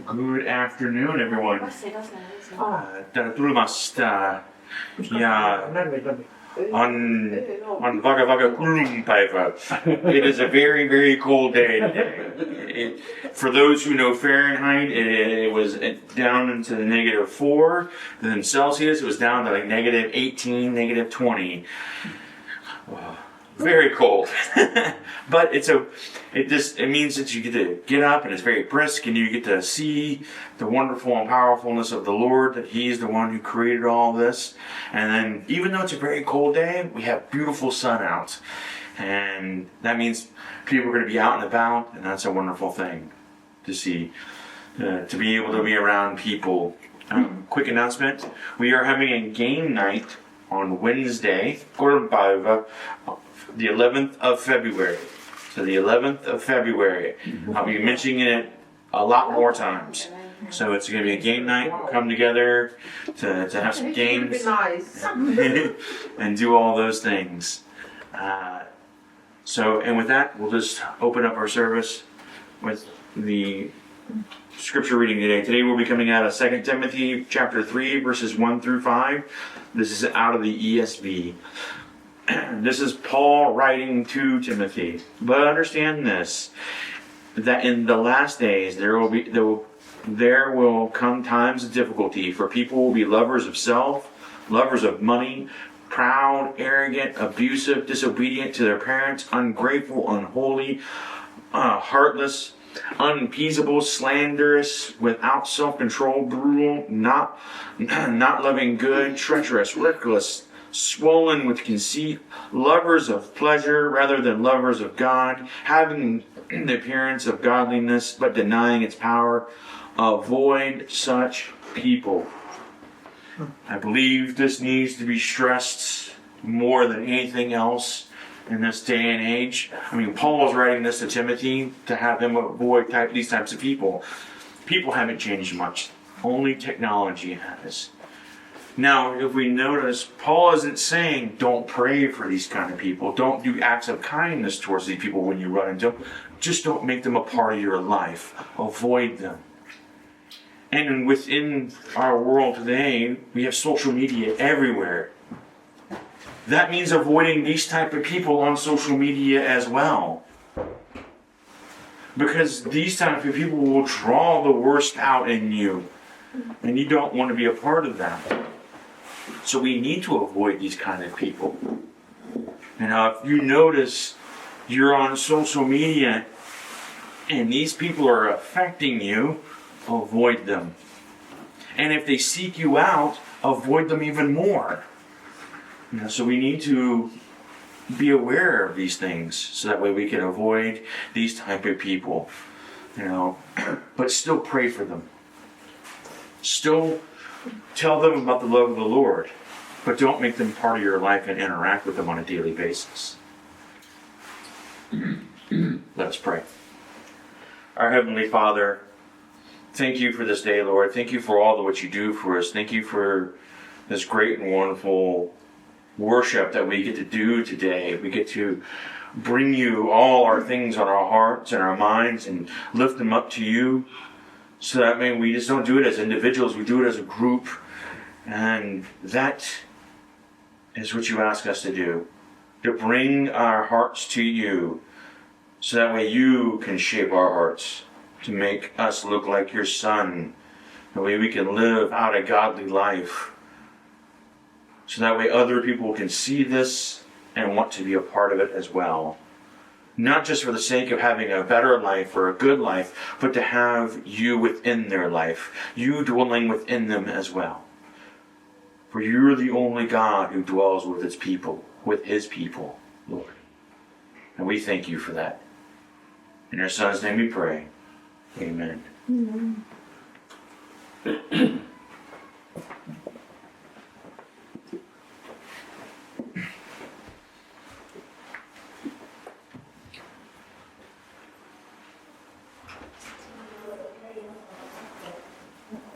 Good afternoon, everyone. Tere tulemast ja on väga kuum päev. It is a very, very cold day today. For those who know Fahrenheit, it was down into the -4. Then Celsius, it was down to like -18, -20. Very cold. But it means that you get to get up and it's very brisk and you get to see the wonderful and powerfulness of the Lord, that He's the one who created all this. And then even though it's a very cold day, we have beautiful sun out. And that means people are going to be out and about, and that's a wonderful thing to see, to be able to be around people. Quick announcement, we are having a game night on Wednesday, the 11th of February. So the 11th of February. I'll be mentioning it a lot more times. So it's going to be a game night. We'll come together to have some games and do all those things. And with that, we'll just open up our service with the scripture reading today. Today we'll be coming out of 2 Timothy chapter 3, verses 1 through 5. This is out of the ESV. This is Paul writing to Timothy. But understand this, that in the last days there will come times of difficulty, for people will be lovers of self, lovers of money, proud, arrogant, abusive, disobedient to their parents, ungrateful, unholy, heartless, unappeasable, slanderous, without self-control, brutal, not loving good, treacherous, reckless, swollen with conceit, lovers of pleasure rather than lovers of God, having the appearance of godliness but denying its power. Avoid such people. I believe this needs to be stressed more than anything else in this day and age. I mean, Paul is writing this to Timothy to have him avoid these types of people. People haven't changed much. Only technology has. Now, if we notice, Paul isn't saying don't pray for these kind of people. Don't do acts of kindness towards these people when you run into them. Just don't make them a part of your life. Avoid them. And within our world today, we have social media everywhere. That means avoiding these type of people on social media as well. Because these type of people will draw the worst out in you. And you don't want to be a part of that. So we need to avoid these kind of people. And if you notice you're on social media and these people are affecting you, avoid them. And if they seek you out, avoid them even more. So we need to be aware of these things so that way we can avoid these type of people. But still pray for them. Still tell them about the love of the Lord, but don't make them part of your life and interact with them on a daily basis. Let us pray. Our Heavenly Father, thank you for this day, Lord. Thank you for all of what you do for us. Thank you for this great and wonderful worship that we get to do today. We get to bring you all our things on our hearts and our minds and lift them up to you. So that we just don't do it as individuals, we do it as a group. And that is what you ask us to do. To bring our hearts to you. So that way you can shape our hearts. To make us look like your Son. The way we can live out a godly life. So that way other people can see this and want to be a part of it as well. Not just for the sake of having a better life or a good life, but to have you within their life. You dwelling within them as well. For you're the only God who dwells with His people, Lord. And we thank you for that. In your Son's name we pray. Amen. Amen.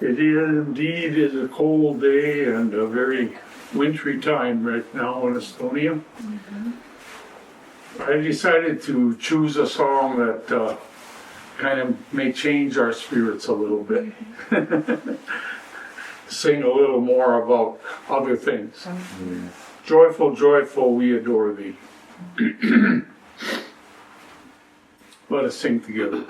It indeed is a cold day and a very wintry time right now in Estonia. Mm-hmm. I decided to choose a song that kind of may change our spirits a little bit. Sing a little more about other things. Joyful, joyful, we adore thee. Let us sing together.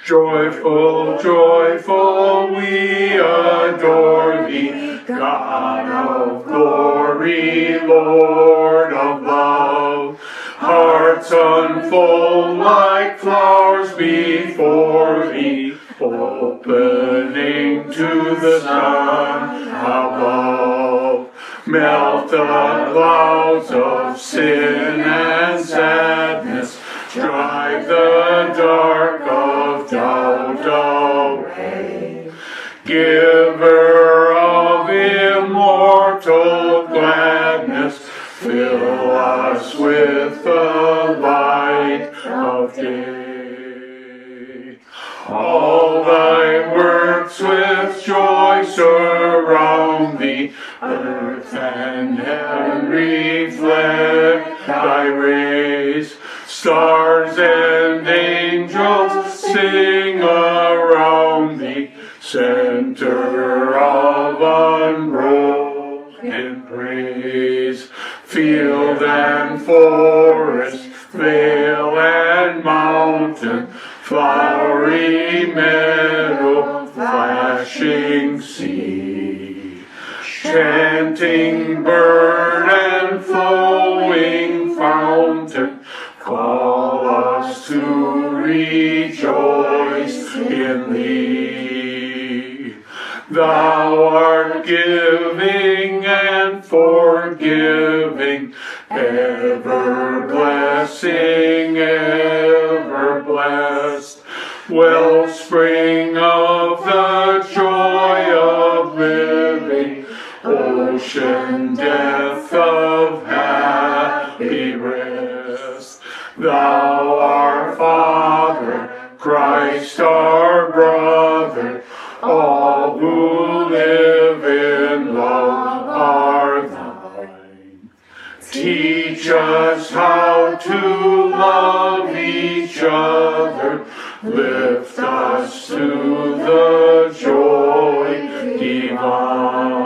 Joyful, joyful, we adore thee, God of glory, Lord of love. Hearts unfold like flowers before thee, opening to the sun above. Melt the clouds of sin and sadness, drive the dark of doubt away. Giver of immortal gladness, fill us with the light of day. All thy works with joy surround thee, earth and heaven reflect thy rays. Stars and angels sing around thee, center of unbroken praise. Field and forest, vale and mountain, flowery meadow, flashing sea. Chanting bird and flowing fountain, call us to rejoice in thee. Thou art giving and forgiving, ever blessing, ever blessed. Wellspring of the joy of living, ocean depth of happy rest. Thou our Father, Christ our brother, all who live in love are thine. Teach us how to love each other, lift us to the joy divine.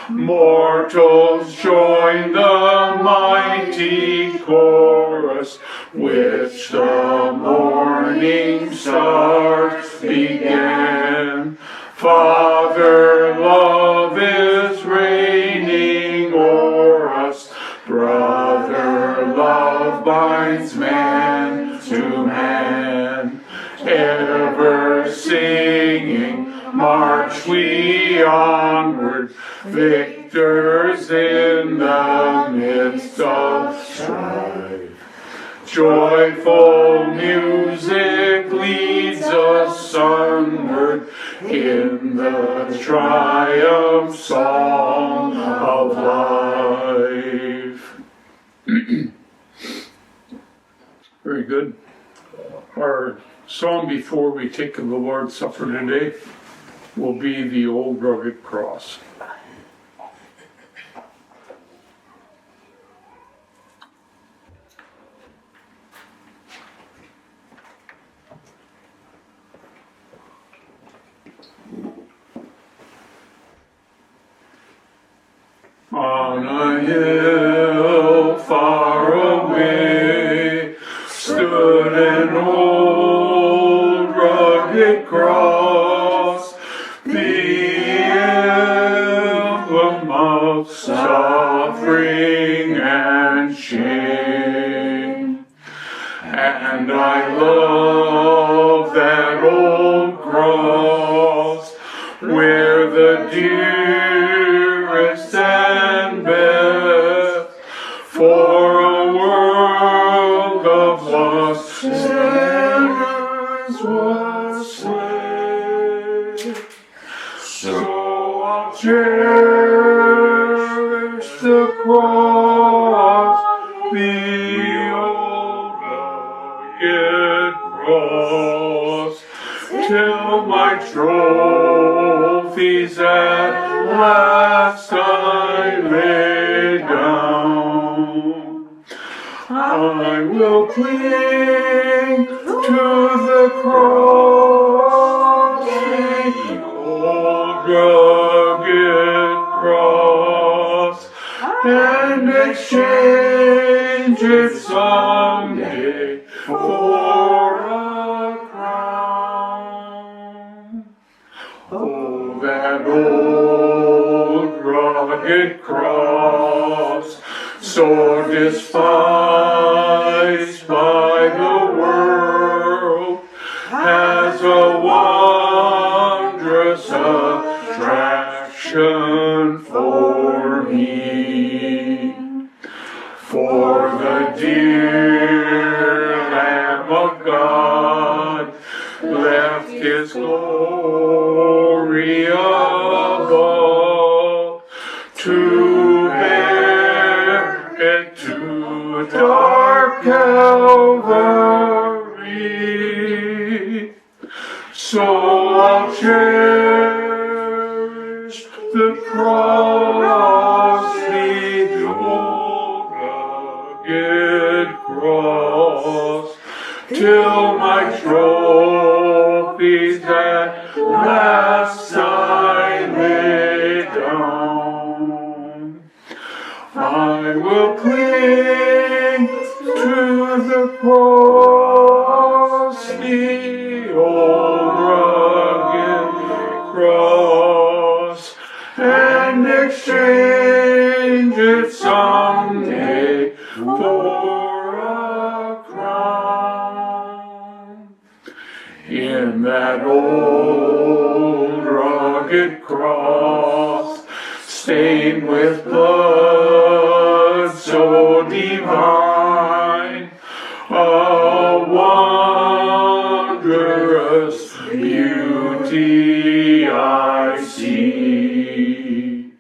Mortals join the mighty chorus, which the morning stars began. Father, love is reigning o'er us, brother, love binds man to man. Ever singing, march we onward, victors in the midst of strife. Joyful music leads us onward in the triumph song of life. Very good. Our song before we take the Lord's Supper today will be the Old Rugged Cross. On a hill far away stood an old rugged cross, the emblem of suffering and shame. And I love that old cross where the dearest and best for a world of lost sinners was slain. So I'll cherish the cross, the old rugged cross, till my trophies at last I lay down. I I will cling to the cross, the old rugged cross, and exchange it someday for a crown. Oh, that old rugged cross, so despised by the world, has a wondrous attraction for me. For the dear Lamb of God left his glory above to bear it to dark Calvary. So I'll cherish the cross, the old rugged cross, till my trophies at last I lay down. I will cling to the cross, the old rugged cross, and exchange it someday for a crown. In that old rugged cross, stained with blood so divine, a wondrous beauty I see.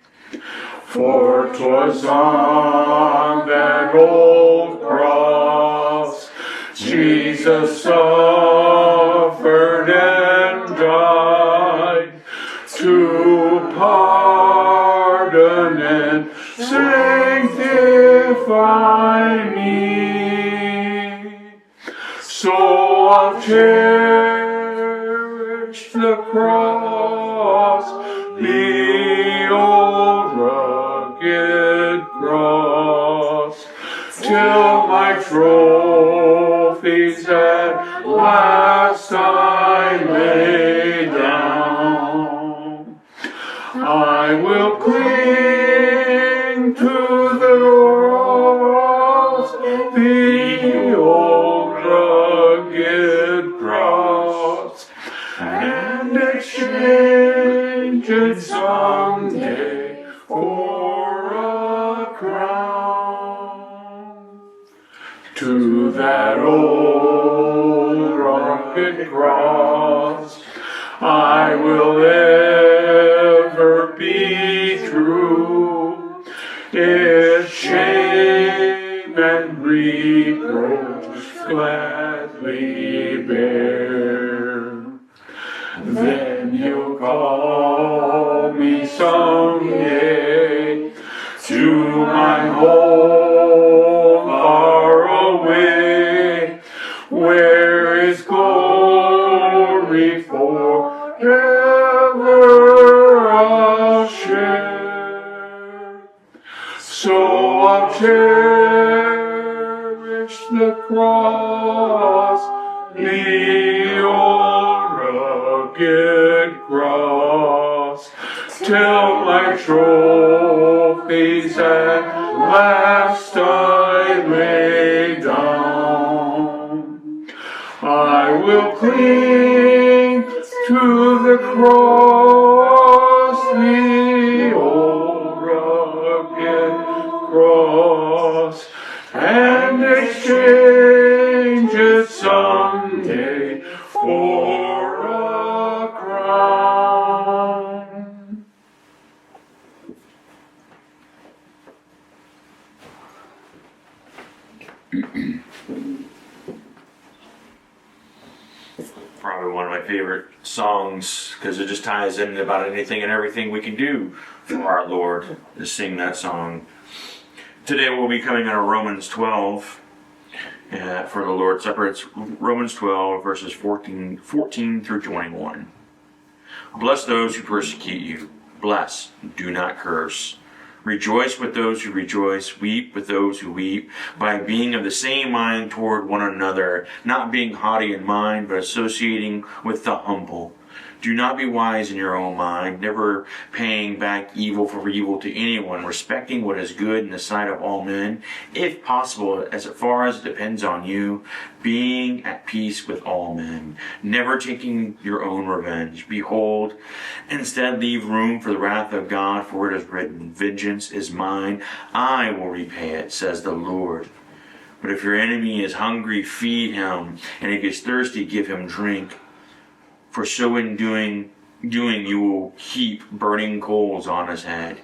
For 'twas on that old cross Jesus suffered and died to pardon and sanctify me. So I'll cherish the cross, the old rugged cross, till my trophies at last I lay down. I will cling to the cross, the old rugged cross, and exchange it someday for a crown. To that old rugged cross I will ever be true, its shame and reproach gladly bear. Then he'll call me someday to my home far away, where is glory forever I'll share. So I'll cherish the cross, the old rugged cross, till my trophies at last I lay down. I will cling to the cross, the old rugged cross, and exchange it someday for a crown. Probably one of my favorite songs because it just ties in about anything and everything we can do for our Lord to sing that song. Today we'll be coming out of Romans 12. for the Lord's Supper. It's Romans 12, verses 14 through 21. Bless those who persecute you. Bless, do not curse. Rejoice with those who rejoice. Weep with those who weep, by being of the same mind toward one another, not being haughty in mind, but associating with the humble. Do not be wise in your own mind, never paying back evil for evil to anyone, respecting what is good in the sight of all men, if possible, as far as it depends on you, being at peace with all men, never taking your own revenge. Behold, instead leave room for the wrath of God, for it is written, vengeance is mine, I will repay it, says the Lord. But if your enemy is hungry, feed him, and if he is thirsty, give him drink. For so in doing you will heap burning coals on his head.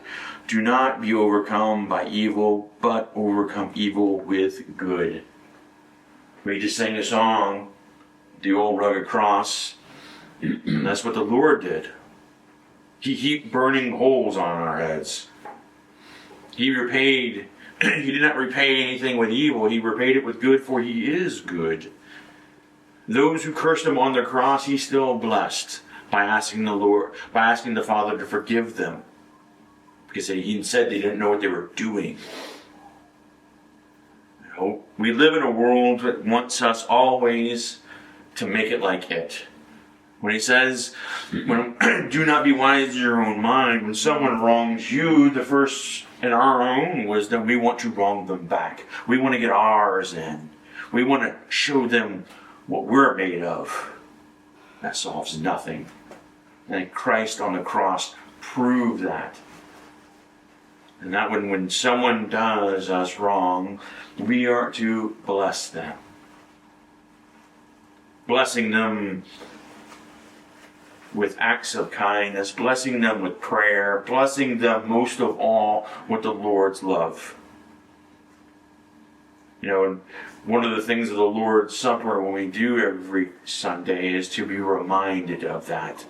Do not be overcome by evil, but overcome evil with good. We just sang a song, the old rugged cross. And that's what the Lord did. He heaped burning coals on our heads. He did not repay anything with evil. He repaid it with good, for he is good. Those who cursed him on the cross, he still blessed by asking the Father to forgive them, because he said they didn't know what they were doing. We live in a world that wants us always to make it like it. When he says, do not be wise in your own mind, when someone wrongs you, the first in our own wisdom, we want to wrong them back. We want to get ours in. We want to show them what we're made of. That solves nothing. And Christ on the cross proved that. And that when someone does us wrong, we are to bless them. Blessing them with acts of kindness, blessing them with prayer, blessing them most of all with the Lord's love. One of the things of the Lord's Supper when we do every Sunday is to be reminded of that.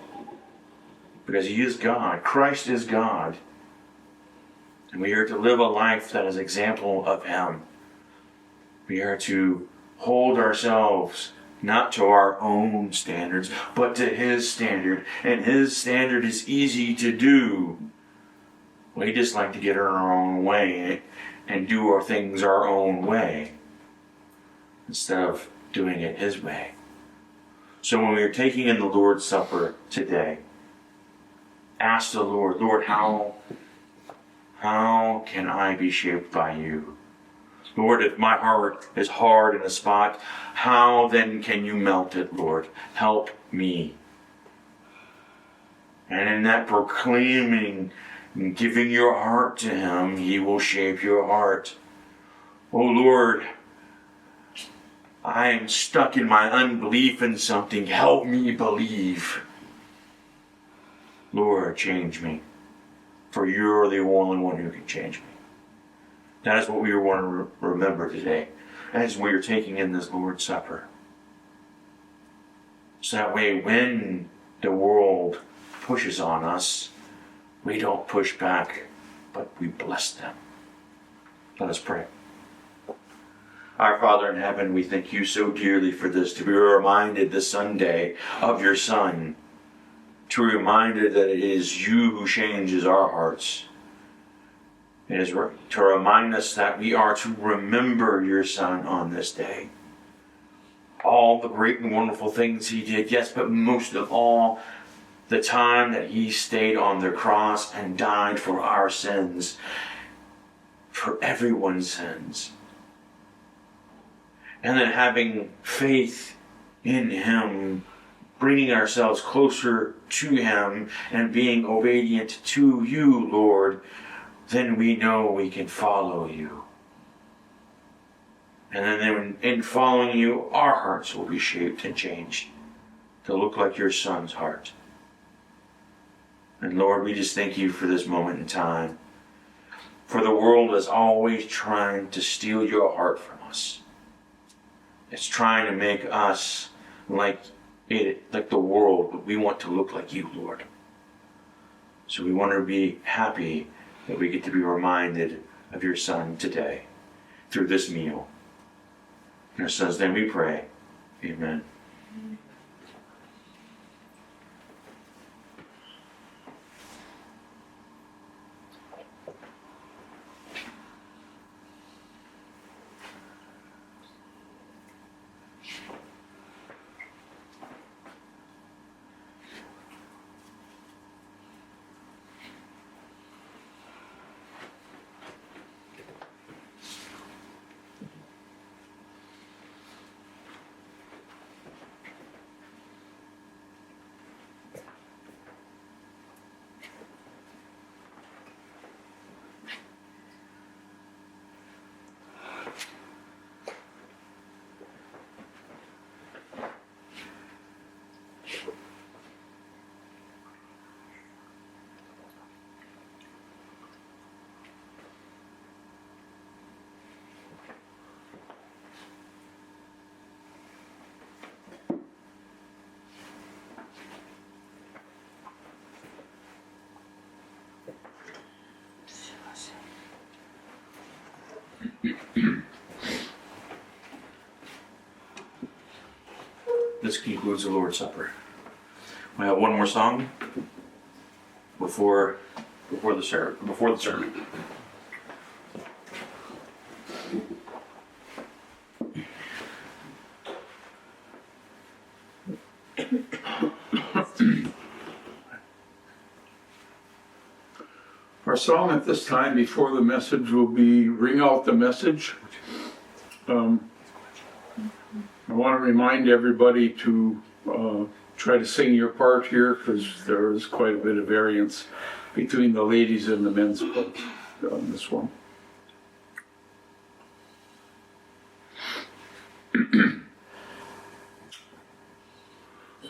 Because he is God. Christ is God. And we are to live a life that is an example of him. We are to hold ourselves not to our own standards, but to his standard. And his standard is easy to do. We just like to get in our own way and do our things our own way, instead of doing it his way. So when we are taking in the Lord's Supper today, ask the Lord, Lord, how can I be shaped by you? Lord, if my heart is hard in a spot, how then can you melt it, Lord? Help me. And in that proclaiming and giving your heart to him, he will shape your heart. Oh Lord, I am stuck in my unbelief in something. Help me believe. Lord, change me. For you're the only one who can change me. That is what we want to remember today. As we are taking in this Lord's Supper. So that way when the world pushes on us, we don't push back, but we bless them. Let us pray. Our Father in heaven, we thank you so dearly for this, to be reminded this Sunday of your Son, to be reminded that it is you who changes our hearts. It is to remind us that we are to remember your Son on this day. All the great and wonderful things he did, yes, but most of all, the time that he stayed on the cross and died for our sins, for everyone's sins. And then having faith in him, bringing ourselves closer to him and being obedient to you, Lord, then we know we can follow you. And then in following you, our hearts will be shaped and changed to look like your Son's heart. And Lord, we just thank you for this moment in time. For the world is always trying to steal your heart from us. It's trying to make us like the world, but we want to look like you, Lord. So we want to be happy that we get to be reminded of your Son today through this meal. In your Son's name we pray. Amen. This concludes the Lord's Supper. We have one more song before the sermon. Our song at this time before the message will be Ring Out the Message. I want to remind everybody to try to sing your part here, because there is quite a bit of variance between the ladies and the men's part on this one.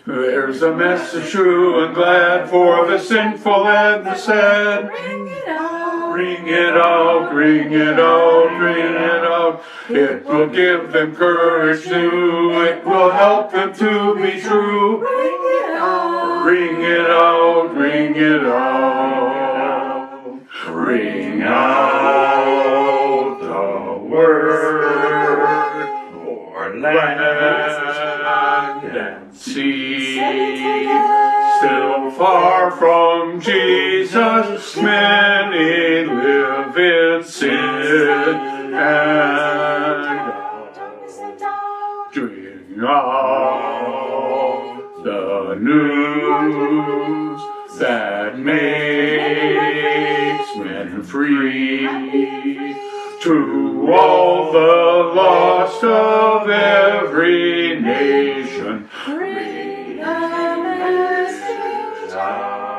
There's a message true and glad for the sinful and the sad. Ring it out. Ring it out, ring it out, ring it out. It will give them courage new. It will help them to be true. Ring it out. Ring it out, ring it out. Ring out the word for land and sea. Still far from Jesus, many live in sin and bring out the news that makes men free. To all the lost of every nation, Ring the message out.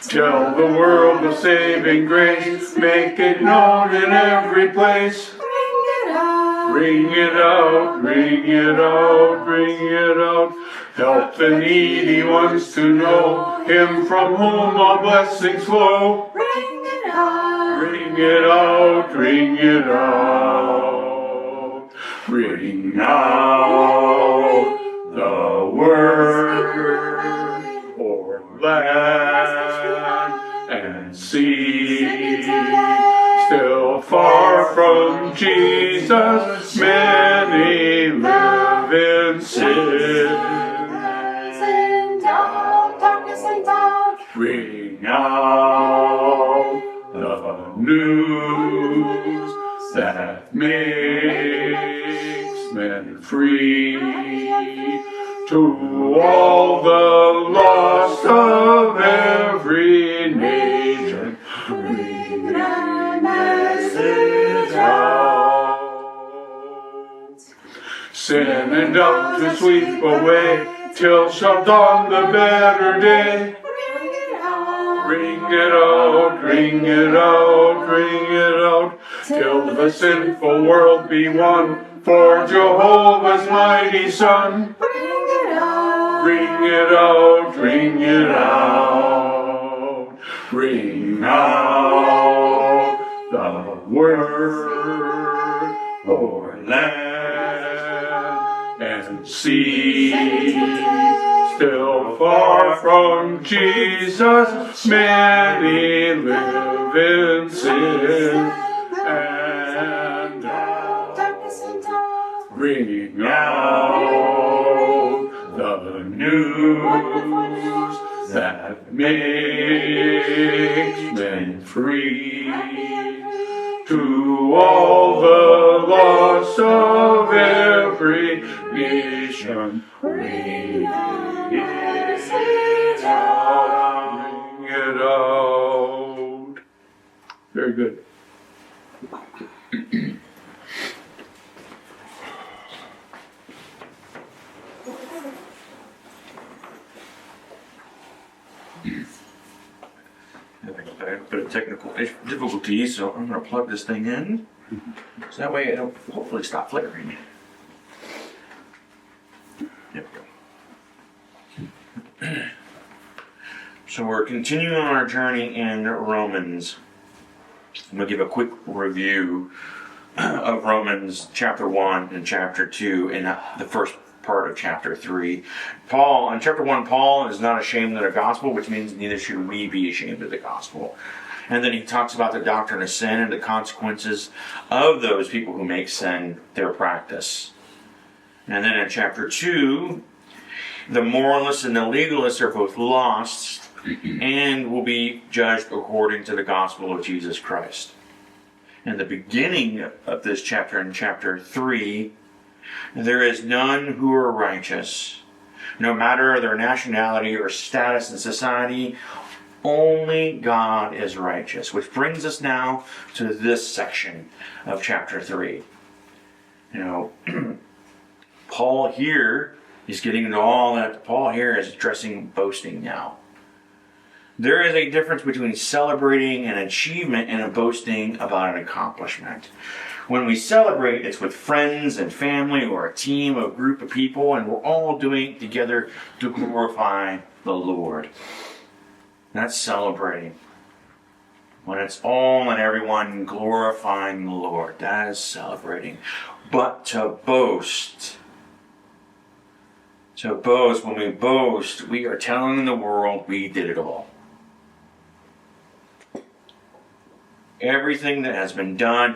Tell the world of saving grace, make it known in every place. Ring it out. Ring it out, ring it out, ring it out. Help the needy ones to know Him from whom all blessings flow. Ring it out. Ring it out, ring it out. Ring out the word for land and sea. Still far from Jesus, many live in sin. Darkness and doubt. Ring out the news that makes men free. To all the lost of every nation, ring the message out. Sin and doubt to sweep away, till shall dawn the better day. Ring it out. Ring it out, ring it out, ring it out, till the sinful world be won for Jehovah's mighty Son. Ring it out. Ring it out, ring it out, ring out the word for land and sea. Still far from Jesus, many live in sin and die. Bring out the news that makes men free. To all the lost of every nation, bring it out. Very good. Having a bit of technical difficulty, so I'm going to plug this thing in. So that way it'll hopefully stop flickering. There we go. So we're continuing on our journey in Romans. I'm going to give a quick review of Romans chapter 1 and chapter 2 and the first part of chapter 3. In chapter 1, Paul is not ashamed of the gospel, which means neither should we be ashamed of the gospel. And then he talks about the doctrine of sin and the consequences of those people who make sin their practice. And then in chapter 2, the moralists and the legalists are both lost and will be judged according to the gospel of Jesus Christ. In the beginning of this chapter, in chapter 3, there is none who are righteous, no matter their nationality or status in society. Only God is righteous, which brings us now to this section of chapter 3. Paul here is getting into all that. Paul here is addressing boasting now. There is a difference between celebrating an achievement and boasting about an accomplishment. When we celebrate, it's with friends and family or a team, a group of people, and we're all doing it together to glorify the Lord. That's celebrating. When it's all and everyone glorifying the Lord, that is celebrating. But to boast, when we boast, we are telling the world we did it all. Everything that has been done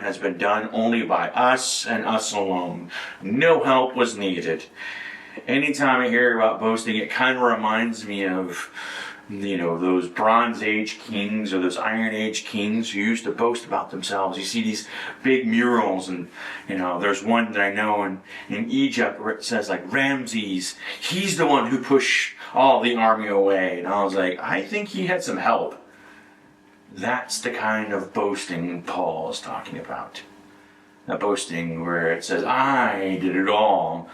only by us and us alone. No help was needed. Anytime I hear about boasting, it kind of reminds me of, those Bronze Age kings or those Iron Age kings who used to boast about themselves. You see these big murals, and there's one that I know in Egypt where it says like Ramses, he's the one who pushed all the army away. And I was like, I think he had some help. That's the kind of boasting Paul is talking about. That boasting where it says, I did it all.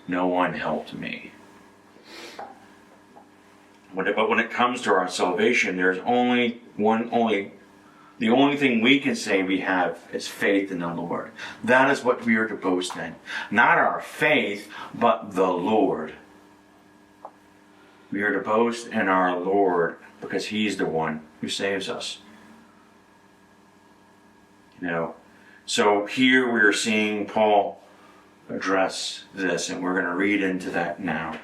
No one helped me. But when it comes to our salvation, there's the only thing we can say we have is faith in the Lord. That is what we are to boast in. Not our faith, but the Lord. We are to boast in our Lord because He's the one who saves us. So here we are seeing Paul address this, and we're going to read into that now.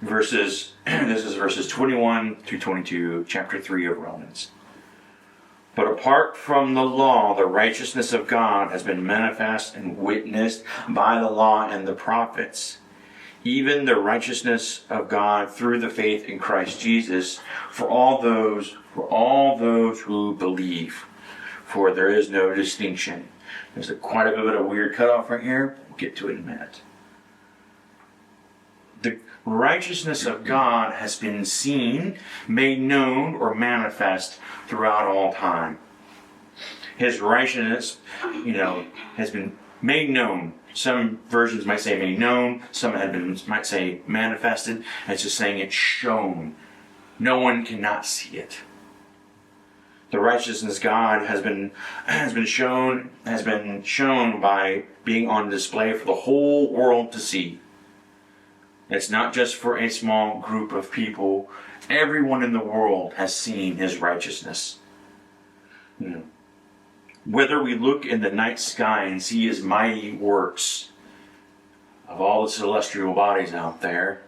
This is verses 21 through 22, chapter 3 of Romans. But apart from the law, the righteousness of God has been manifest and witnessed by the law and the prophets, even the righteousness of God through the faith in Christ Jesus for all those who believe. For there is no distinction. There's quite a bit of a weird cutoff right here. We'll get to it in a minute. The righteousness of God has been seen, made known, or manifest throughout all time. His righteousness, has been made known. Some versions might say made known. Some might say manifested. It's just saying it's shown. No one cannot see it. The righteousness of God has been shown by being on display for the whole world to see. It's not just for a small group of people. Everyone in the world has seen His righteousness. Whether we look in the night sky and see His mighty works of all the celestial bodies out there,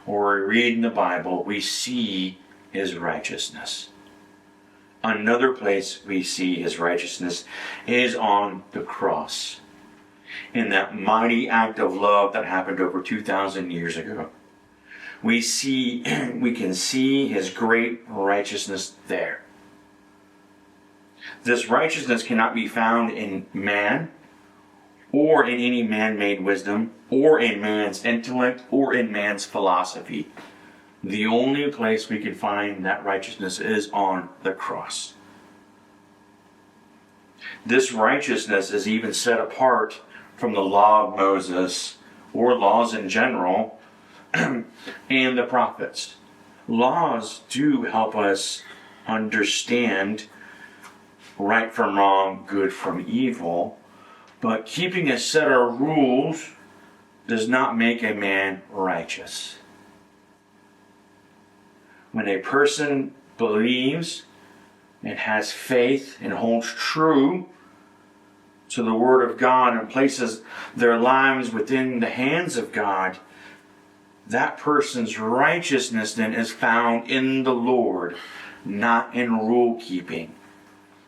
or we read in the Bible, we see His righteousness. Another place we see his righteousness is on the cross, in that mighty act of love that happened over 2,000 years ago. We can see his great righteousness there. This righteousness cannot be found in man, or in any man-made wisdom, or in man's intellect, or in man's philosophy. The only place we can find that righteousness is on the cross. This righteousness is even set apart from the law of Moses, or laws in general, and the prophets. Laws do help us understand right from wrong, good from evil, but keeping a set of rules does not make a man righteous. When a person believes and has faith and holds true to the Word of God and places their lives within the hands of God, that person's righteousness then is found in the Lord, not in rule keeping.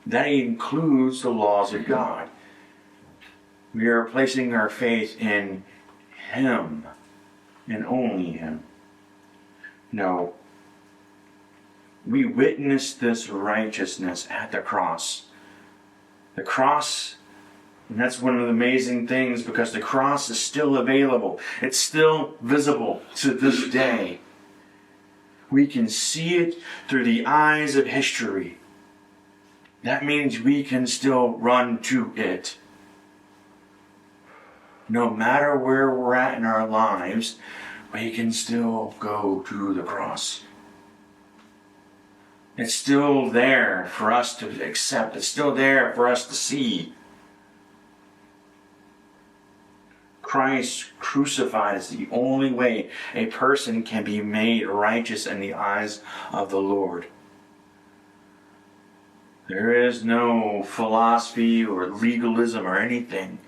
That includes the laws of God. We are placing our faith in Him and only Him. No. We witness this righteousness at the cross. The cross, and that's one of the amazing things, because the cross is still available. It's still visible to this day. We can see it through the eyes of history. That means we can still run to it. No matter where we're at in our lives, we can still go to the cross. It's still there for us to accept. It's still there for us to see. Christ crucified is the only way a person can be made righteous in the eyes of the Lord. There is no philosophy or legalism or anything.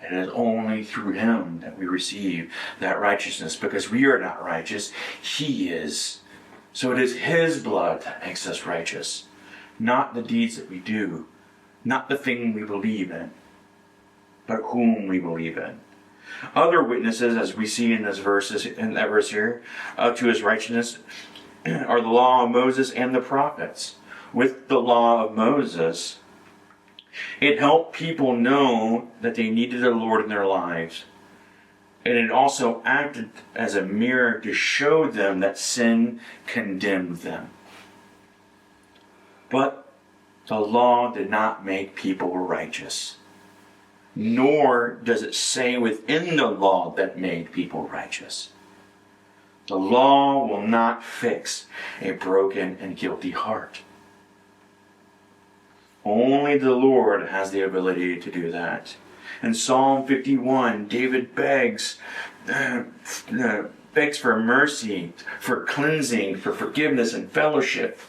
It is only through Him that we receive that righteousness, because we are not righteous. He is. So it is His blood that makes us righteous, not the deeds that we do, not the thing we believe in, but whom we believe in. Other witnesses, as we see in that verse here, to His righteousness, are the law of Moses and the prophets. With the law of Moses, it helped people know that they needed the Lord in their lives. And it also acted as a mirror to show them that sin condemned them. But the law did not make people righteous. Nor does it say within the law that made people righteous. The law will not fix a broken and guilty heart. Only the Lord has the ability to do that. In Psalm 51, David begs for mercy, for cleansing, for forgiveness and fellowship.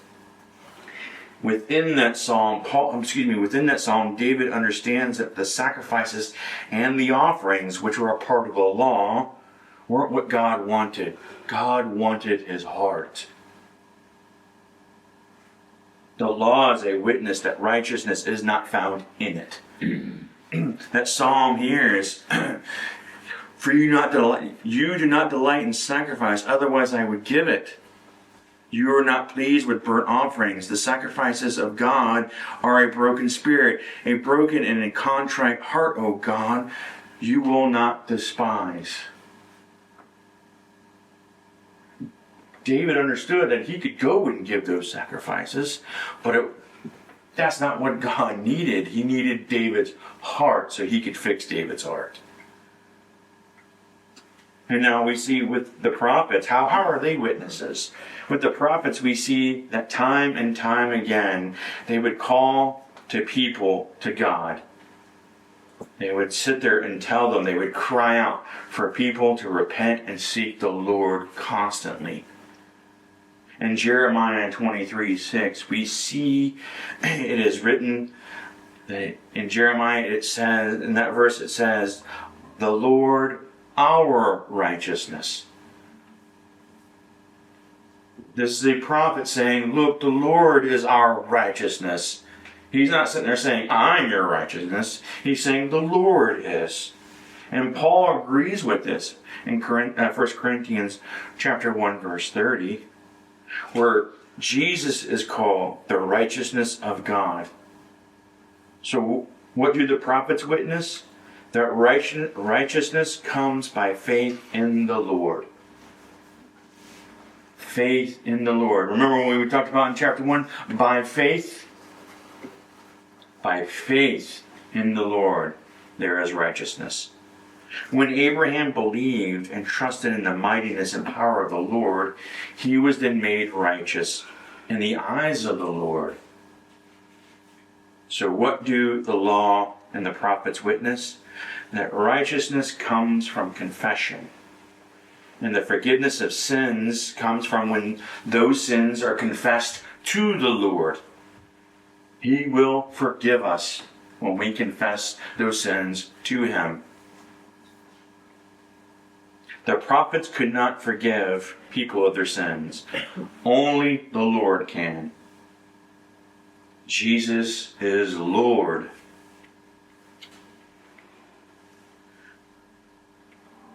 Within that psalm, David understands that the sacrifices and the offerings, which were a part of the law, weren't what God wanted. God wanted his heart. The law is a witness that righteousness is not found in it. That psalm here is, for you do not delight in sacrifice, otherwise I would give it. You are not pleased with burnt offerings. The sacrifices of God are a broken spirit, a broken and a contrite heart, O God, you will not despise. David understood that he could go and give those sacrifices, but that's not what God needed. He needed David's heart so he could fix David's heart. And now we see with the prophets, how are they witnesses? With the prophets, we see that time and time again, they would call to people to God. They would sit there and tell them, they would cry out for people to repent and seek the Lord constantly. In Jeremiah 23:6, we see it is written that in Jeremiah it says, in that verse it says, the Lord our righteousness. This is a prophet saying, look, the Lord is our righteousness. He's not sitting there saying, I'm your righteousness. He's saying the Lord is. And Paul agrees with this in 1 Corinthians chapter 1, verse 30, where Jesus is called the righteousness of God. So what do the prophets witness? That righteousness comes by faith in the Lord. Faith in the Lord. Remember when we talked about in chapter 1? By faith in the Lord, there is righteousness. When Abraham believed and trusted in the mightiness and power of the Lord, he was then made righteous in the eyes of the Lord. So what do the law and the prophets witness? That righteousness comes from confession. And the forgiveness of sins comes from when those sins are confessed to the Lord. He will forgive us when we confess those sins to Him. The prophets could not forgive people of their sins. Only the Lord can. Jesus is Lord.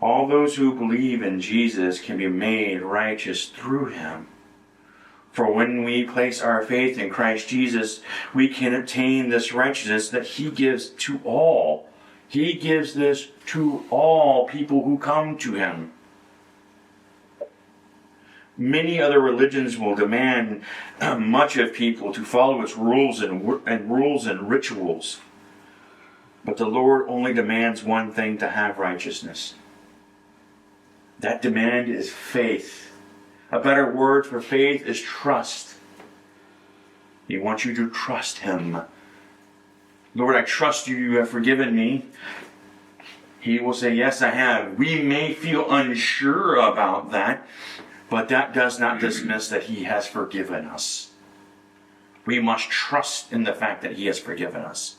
All those who believe in Jesus can be made righteous through Him. For when we place our faith in Christ Jesus, we can obtain this righteousness that He gives to all. He gives this to all people who come to Him. Many other religions will demand much of people to follow its rules and rituals. But the Lord only demands one thing: to have righteousness. That demand is faith. A better word for faith is trust. He wants you to trust Him. Lord, I trust you. You have forgiven me. He will say, yes, I have. We may feel unsure about that, but that does not dismiss that He has forgiven us. We must trust in the fact that He has forgiven us.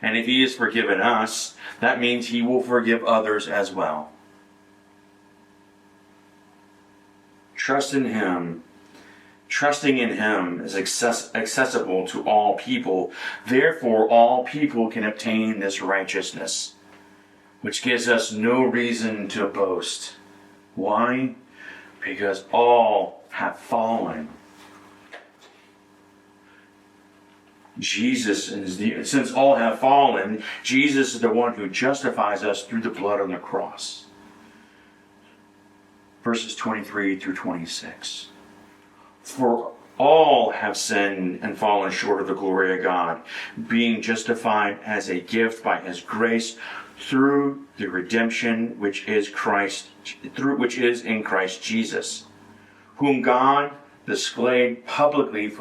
And if He has forgiven us, that means He will forgive others as well. Trust in Him. Trusting in Him is accessible to all people. Therefore, all people can obtain this righteousness, which gives us no reason to boast. Why? Because all have fallen. Since all have fallen, Jesus is the one who justifies us through the blood on the cross. Verses 23 through 26. For all have sinned and fallen short of the glory of God, being justified as a gift by His grace through the redemption which is in Christ Jesus, whom God displayed publicly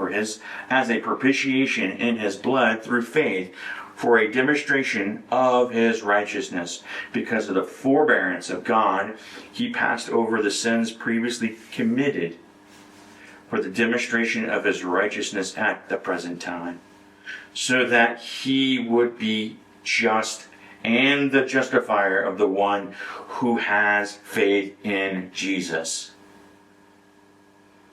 as a propitiation in His blood through faith, for a demonstration of His righteousness. Because of the forbearance of God, He passed over the sins previously committed, for the demonstration of His righteousness at the present time, so that He would be just and the justifier of the one who has faith in Jesus.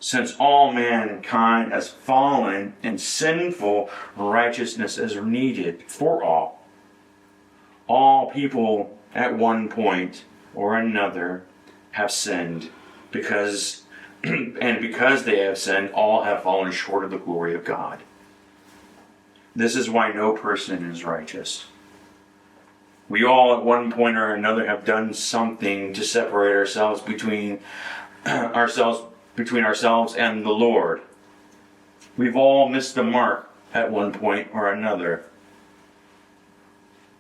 Since all mankind has fallen and sinful righteousness is needed for all. All people at one point or another have sinned because they have sinned, all have fallen short of the glory of God. This is why no person is righteous. We all at one point or another have done something to separate ourselves between ourselves and the Lord. We've all missed the mark at one point or another.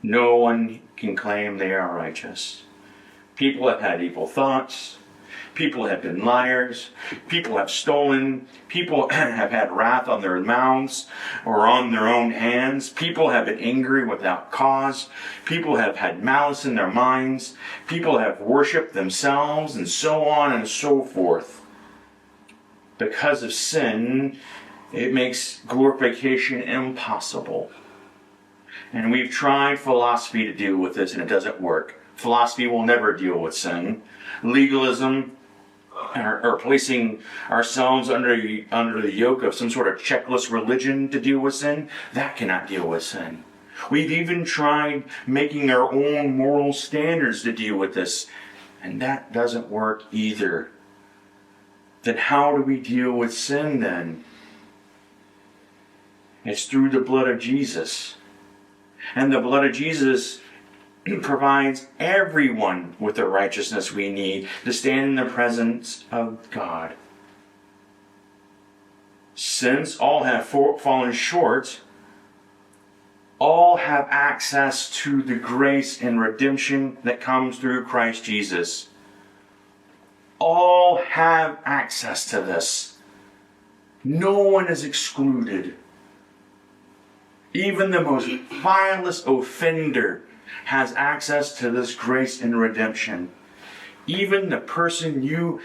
No one can claim they are righteous. People have had evil thoughts. People have been liars. People have stolen. People have had wrath on their mouths or on their own hands. People have been angry without cause. People have had malice in their minds. People have worshipped themselves, and so on and so forth. Because of sin, it makes glorification impossible. And we've tried philosophy to deal with this, and it doesn't work. Philosophy will never deal with sin. Legalism or placing ourselves under the yoke of some sort of checklist religion to deal with sin, that cannot deal with sin. We've even tried making our own moral standards to deal with this, and that doesn't work either. Then how do we deal with sin then? It's through the blood of Jesus. And the blood of Jesus provides everyone with the righteousness we need to stand in the presence of God. Since all have fallen short, all have access to the grace and redemption that comes through Christ Jesus. All have access to this. No one is excluded. Even the most vilest offender has access to this grace and redemption. Even the person you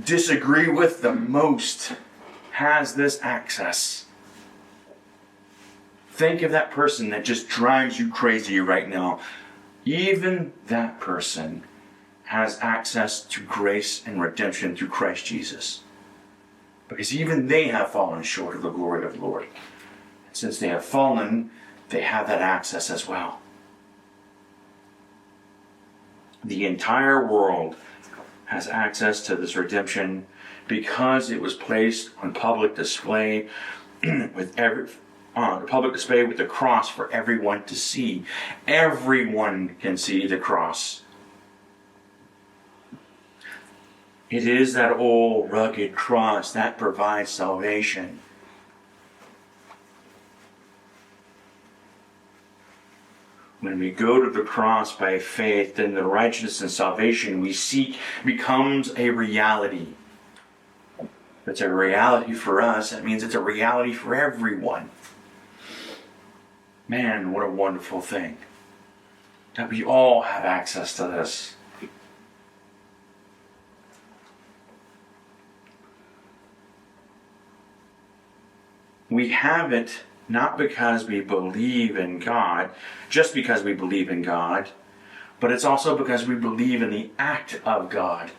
disagree with the most has this access. Think of that person that just drives you crazy right now. Even that person has access to grace and redemption through Christ Jesus. Because even they have fallen short of the glory of the Lord. And since they have fallen, they have that access as well. The entire world has access to this redemption because it was placed on public display with the cross for everyone to see. Everyone can see the cross. It is that old rugged cross that provides salvation. When we go to the cross by faith, then the righteousness and salvation we seek becomes a reality. If it's a reality for us, that means it's a reality for everyone. Man, what a wonderful thing that we all have access to this. We have it not because we believe in God, just because we believe in God, but it's also because we believe in the act of God.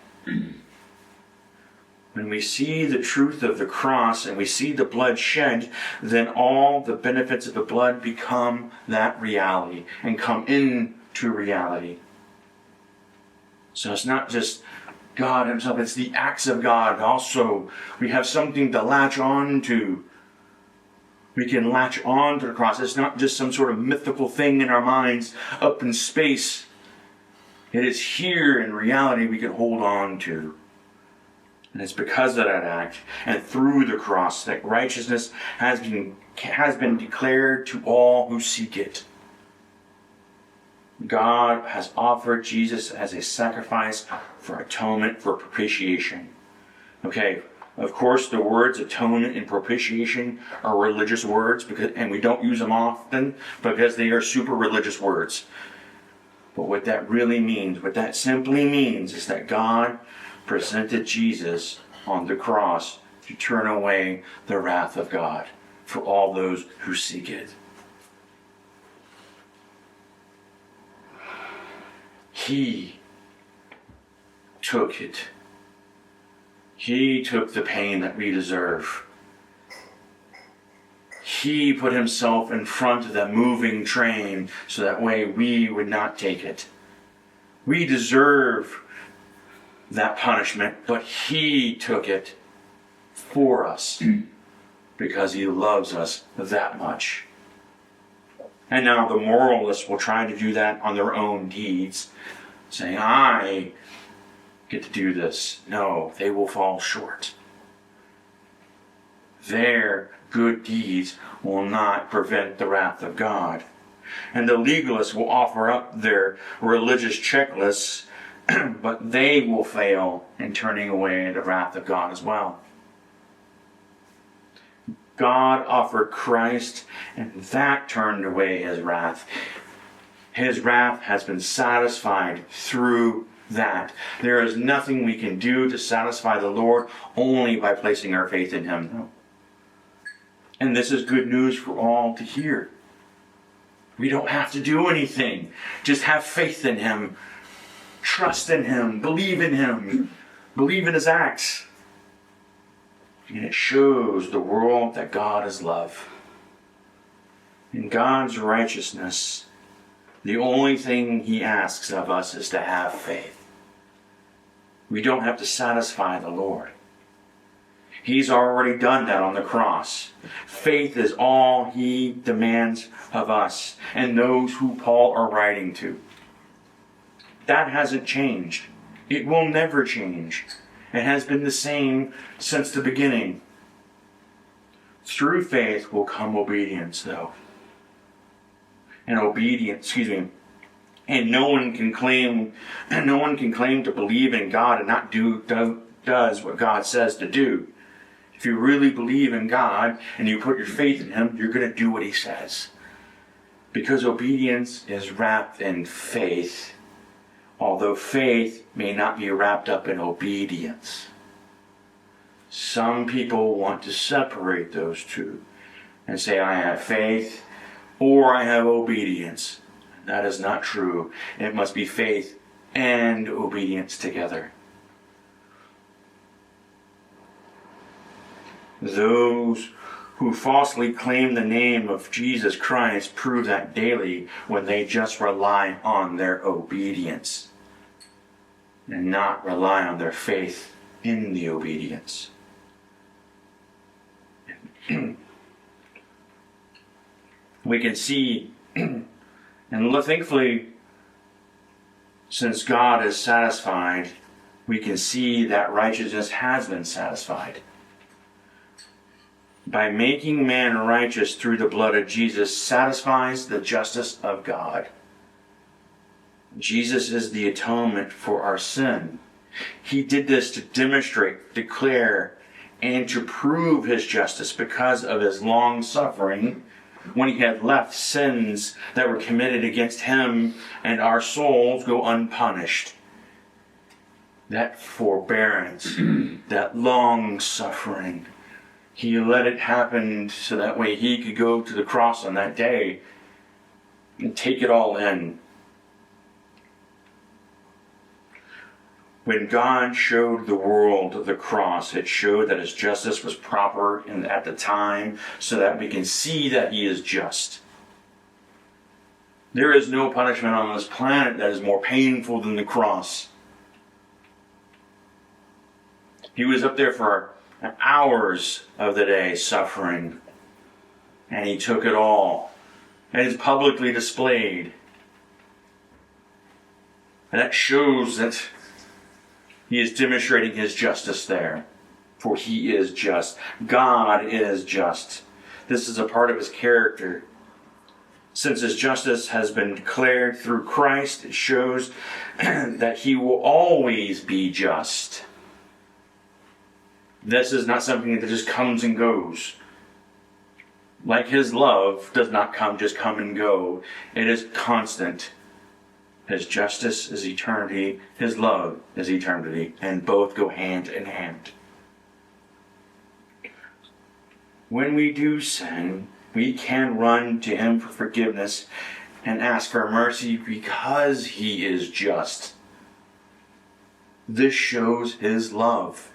When we see the truth of the cross and we see the blood shed, then all the benefits of the blood become that reality and come into reality. So it's not just God himself, it's the acts of God. Also, we have something to latch on to. We can latch on to the cross. It's not just some sort of mythical thing in our minds up in space. It is here in reality we can hold on to. And it's because of that act and through the cross that righteousness has been declared to all who seek it. God has offered Jesus as a sacrifice for atonement, for propitiation. Okay, of course the words atonement and propitiation are religious words, and we don't use them often because they are super religious words. But what that really means, what that simply means, is that God presented Jesus on the cross to turn away the wrath of God for all those who seek it. He took it. He took the pain that we deserve. He put himself in front of the moving train so that way we would not take it. We deserve that punishment, but he took it for us because he loves us that much. And now the moralists will try to do that on their own deeds, saying, I get to do this. No, they will fall short. Their good deeds will not prevent the wrath of God. And the legalists will offer up their religious checklists, but they will fail in turning away the wrath of God as well. God offered Christ, and that turned away his wrath. His wrath has been satisfied through that. There is nothing we can do to satisfy the Lord, only by placing our faith in him. And this is good news for all to hear. We don't have to do anything. Just have faith in him. Trust in him. Believe in him. Believe in his acts. And it shows the world that God is love. In God's righteousness, the only thing he asks of us is to have faith. We don't have to satisfy the Lord. He's already done that on the cross. Faith is all he demands of us and those who Paul are writing to. That hasn't changed. It will never change. It has been the same since the beginning. Through faith will come obedience, though. And and no one can claim to believe in God and not does what God says to do. If you really believe in God and you put your faith in him, you're going to do what he says. Because obedience is wrapped in faith, although faith may not be wrapped up in obedience. Some people want to separate those two and say, I have faith or I have obedience. That is not true. It must be faith and obedience together. Those who falsely claim the name of Jesus Christ prove that daily when they just rely on their obedience and not rely on their faith in the obedience. We can see, and thankfully, since God is satisfied, we can see that righteousness has been satisfied. By making man righteous through the blood of Jesus satisfies the justice of God. Jesus is the atonement for our sin. He did this to demonstrate, declare, and to prove his justice because of his long suffering when he had left sins that were committed against him and our souls go unpunished. That forbearance, that long suffering, he let it happen so that way he could go to the cross on that day and take it all in. When God showed the world the cross, it showed that his justice was proper at the time so that we can see that he is just. There is no punishment on this planet that is more painful than the cross. He was up there for hours of the day suffering, and he took it all, and is publicly displayed. And that shows that he is demonstrating his justice there, for he is just. God is just. This is a part of his character. Since his justice has been declared through Christ, it shows that he will always be just. This is not something that just comes and goes. Like his love does not just come and go. It is constant. His justice is eternity. His love is eternity. And both go hand in hand. When we do sin, we can run to him for forgiveness and ask for mercy because he is just. This shows his love.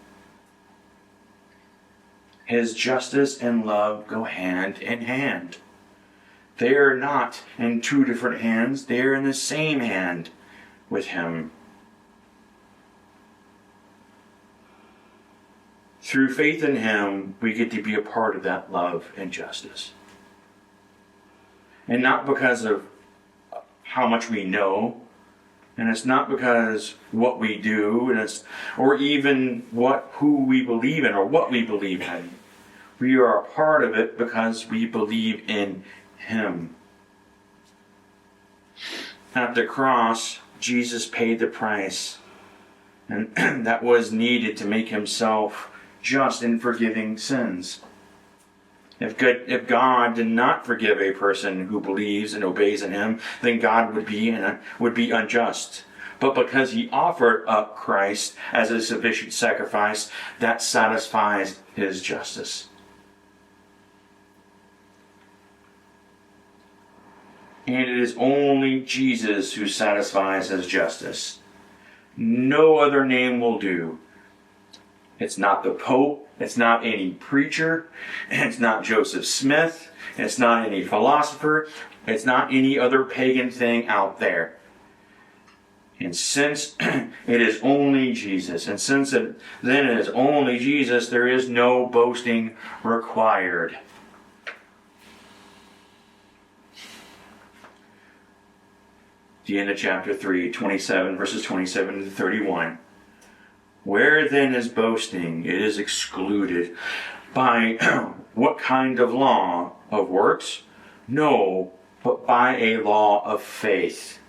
His justice and love go hand in hand. They are not in two different hands. They are in the same hand with him. Through faith in him, we get to be a part of that love and justice. And not because of how much we know, and it's not because what we do, or even who we believe in or what we believe in. We are a part of it because we believe in him. At the cross, Jesus paid the price, and that was needed to make himself just in forgiving sins. If God did not forgive a person who believes and obeys in him, then God would be unjust. But because he offered up Christ as a sufficient sacrifice, that satisfies his justice. And it is only Jesus who satisfies his justice. No other name will do. It's not the Pope. It's not any preacher. It's not Joseph Smith. It's not any philosopher. It's not any other pagan thing out there. And since it is only Jesus, and since it is only Jesus, there is no boasting required. The end of chapter 3, 27, verses 27 to 31. Where then is boasting? It is excluded. By what kind of law? Of works? No, but by a law of faith.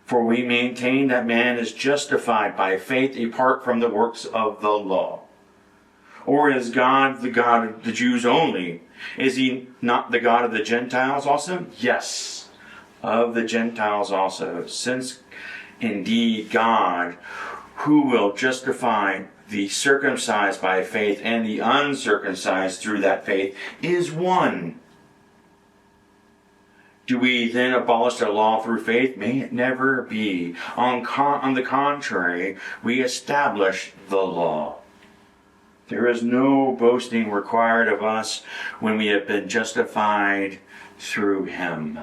For we maintain that man is justified by faith apart from the works of the law. Or is God the God of the Jews only? Is he not the God of the Gentiles also? Yes, of the Gentiles also. Since indeed God, who will justify the circumcised by faith and the uncircumcised through that faith, is one. Do we then abolish the law through faith? May it never be. On the contrary, we establish the law. There is no boasting required of us when we have been justified through him.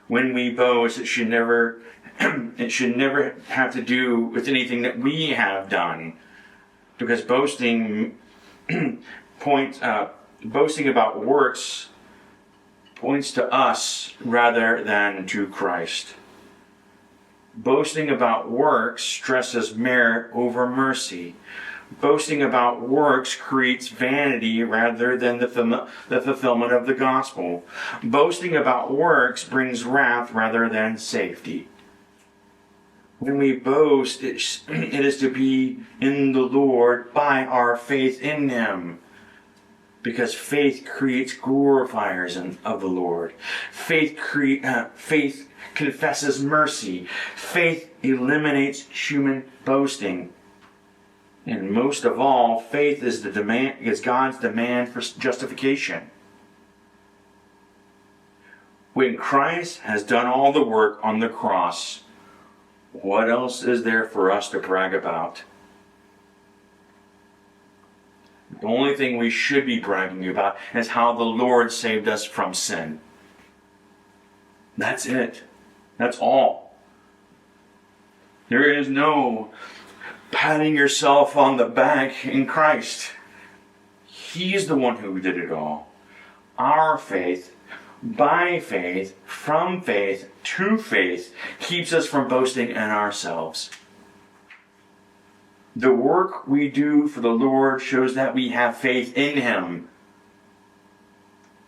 When we boast, it should never have to do with anything that we have done, because boasting boasting about works points to us rather than to Christ. Boasting about works stresses merit over mercy. Boasting about works creates vanity rather than the fulfillment of the gospel. Boasting about works brings wrath rather than safety. When we boast, it is to be in the Lord by our faith in him. Because faith creates glorifiers of the Lord. Faith confesses mercy. Faith eliminates human boasting. And most of all, faith is God's demand for justification. When Christ has done all the work on the cross, what else is there for us to brag about? The only thing we should be bragging about is how the Lord saved us from sin. That's it. That's all. There is no patting yourself on the back in Christ. He's the one who did it all. Our faith, by faith, from faith, to faith, keeps us from boasting in ourselves. The work we do for the Lord shows that we have faith in him.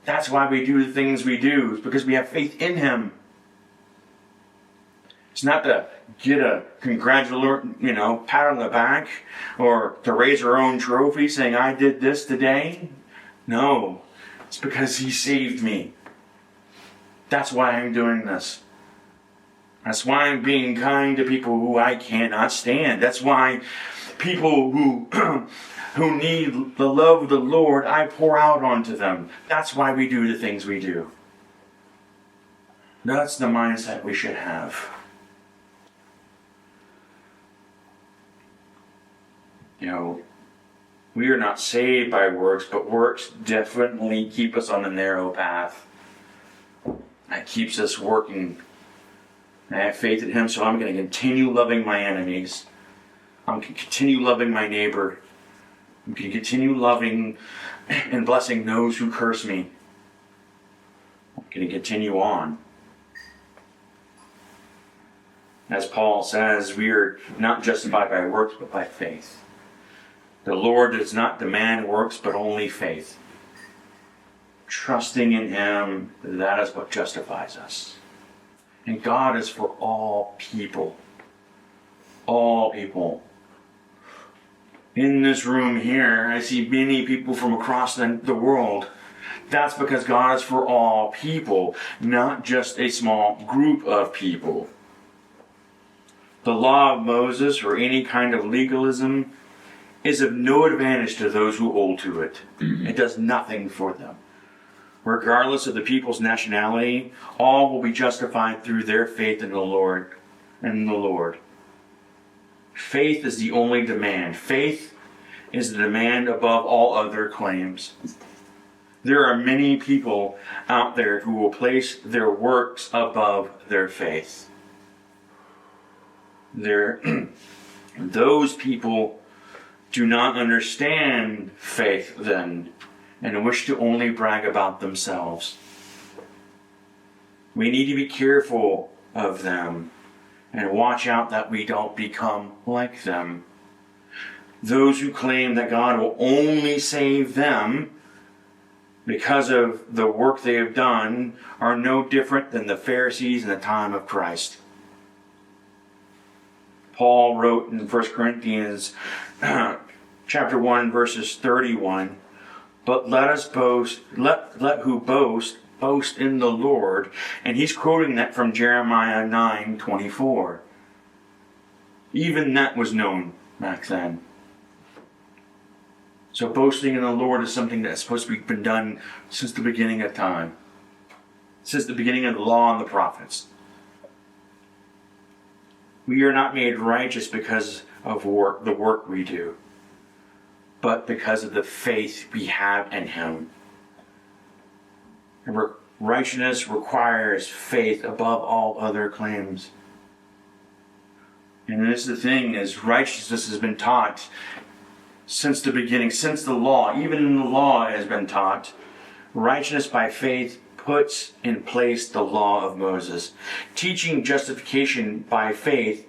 That's why we do the things we do, it's because we have faith in him. It's not to get a congratulatory, pat on the back, or to raise our own trophy saying, I did this today. No, it's because he saved me. That's why I'm doing this. That's why I'm being kind to people who I cannot stand. That's why people who need the love of the Lord, I pour out onto them. That's why we do the things we do. That's the mindset we should have. We are not saved by works, but works definitely keep us on the narrow path. That keeps us working. I have faith in him, so I'm going to continue loving my enemies. I'm going to continue loving my neighbor. I'm going to continue loving and blessing those who curse me. I'm going to continue on. As Paul says, we are not justified by works, but by faith. The Lord does not demand works, but only faith. Trusting in him, that is what justifies us. And God is for all people. All people. In this room here, I see many people from across the world. That's because God is for all people, not just a small group of people. The law of Moses, or any kind of legalism, is of no advantage to those who hold to it. It does nothing for them. Regardless of the people's nationality, all will be justified through their faith in the Lord. Faith is the only demand. Faith is the demand above all other claims. There are many people out there who will place their works above their faith. Those people do not understand faith then and wish to only brag about themselves. We need to be careful of them and watch out that we don't become like them. Those who claim that God will only save them because of the work they have done are no different than the Pharisees in the time of Christ. Paul wrote in 1 Corinthians chapter 1 verses 31, "But let us boast, let who boast in the Lord." And he's quoting that from Jeremiah 9:24. Even that was known back then. So boasting in the Lord is something that's supposed to be been done since the beginning of time. Since the beginning of the law and the prophets. We are not made righteous because of the work we do, but because of the faith we have in Him. And righteousness requires faith above all other claims. And this is the thing, is righteousness has been taught since the beginning, since the law. Even in the law it has been taught. Righteousness by faith puts in place the law of Moses. Teaching justification by faith,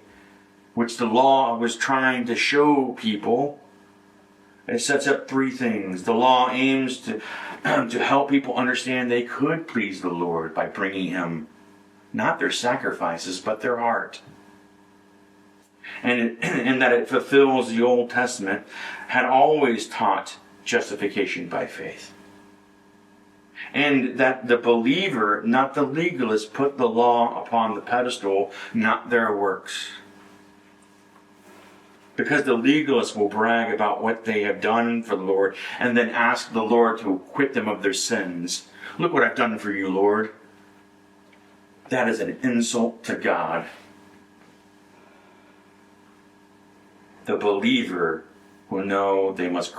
which the law was trying to show people, it sets up three things. The law aims to help people understand they could please the Lord by bringing Him, not their sacrifices, but their heart. And that it fulfills the Old Testament had always taught justification by faith. And that the believer, not the legalist, put the law upon the pedestal, not their works. Because the legalists will brag about what they have done for the Lord and then ask the Lord to acquit them of their sins. Look what I've done for you, Lord. That is an insult to God. The believer will know they must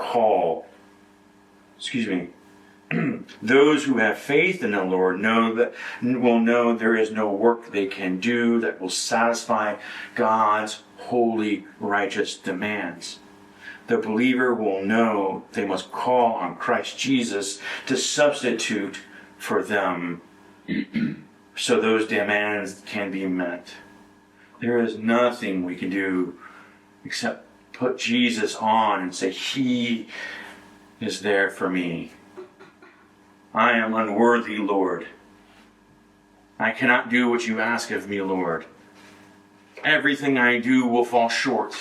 those who have faith in the Lord will know there is no work they can do that will satisfy God's holy, righteous demands. The believer will know they must call on Christ Jesus to substitute for them so those demands can be met. There is nothing we can do except put Jesus on and say, He is there for me. I am unworthy, Lord. I cannot do what you ask of me, Lord. Everything I do will fall short.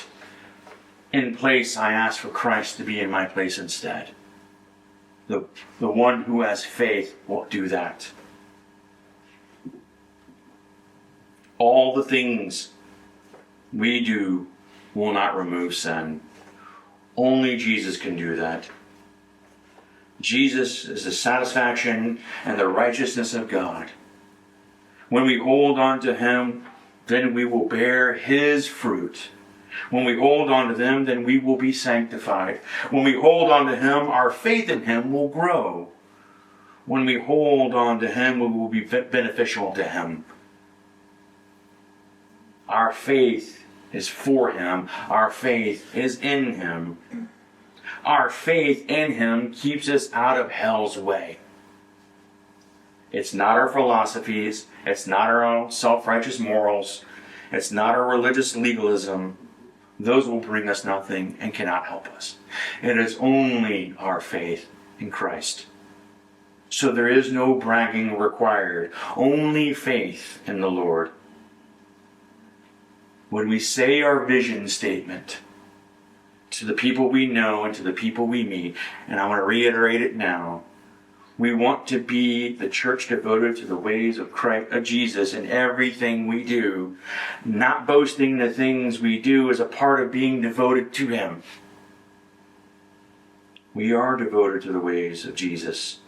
In place, I ask for Christ to be in my place instead. The one who has faith will do that. All the things we do will not remove sin. Only Jesus can do that. Jesus is the satisfaction and the righteousness of God. When we hold on to Him, then we will bear His fruit. When we hold on to them, then we will be sanctified. When we hold on to Him, our faith in Him will grow. When we hold on to Him, we will be beneficial to Him. Our faith is for Him. Our faith is in Him. Our faith in Him keeps us out of hell's way. It's not our philosophies. It's not our own self-righteous morals. It's not our religious legalism. Those will bring us nothing and cannot help us. It is only our faith in Christ. So there is no bragging required. Only faith in the Lord. When we say our vision statement to the people we know and to the people we meet, and I want to reiterate it now, we want to be the church devoted to the ways of Jesus in everything we do, not boasting the things we do as a part of being devoted to Him. We are devoted to the ways of Jesus,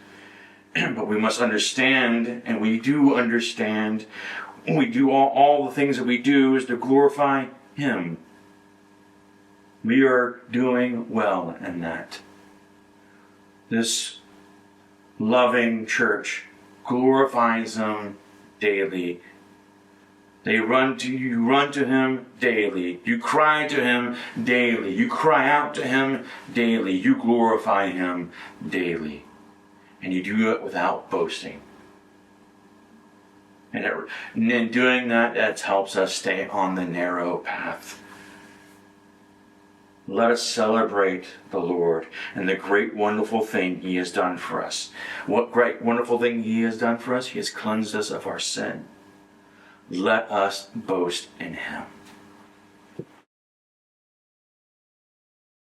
but we must understand, and we do understand, we do all the things that we do is to glorify Him. We are doing well in that. This loving church glorifies Him daily. You run to Him daily. You cry to Him daily. You cry out to Him daily. You glorify Him daily. And you do it without boasting. And in doing that, that helps us stay on the narrow path. Let us celebrate the Lord and the great wonderful thing He has done for us. What great wonderful thing He has done for us? He has cleansed us of our sin. Let us boast in Him.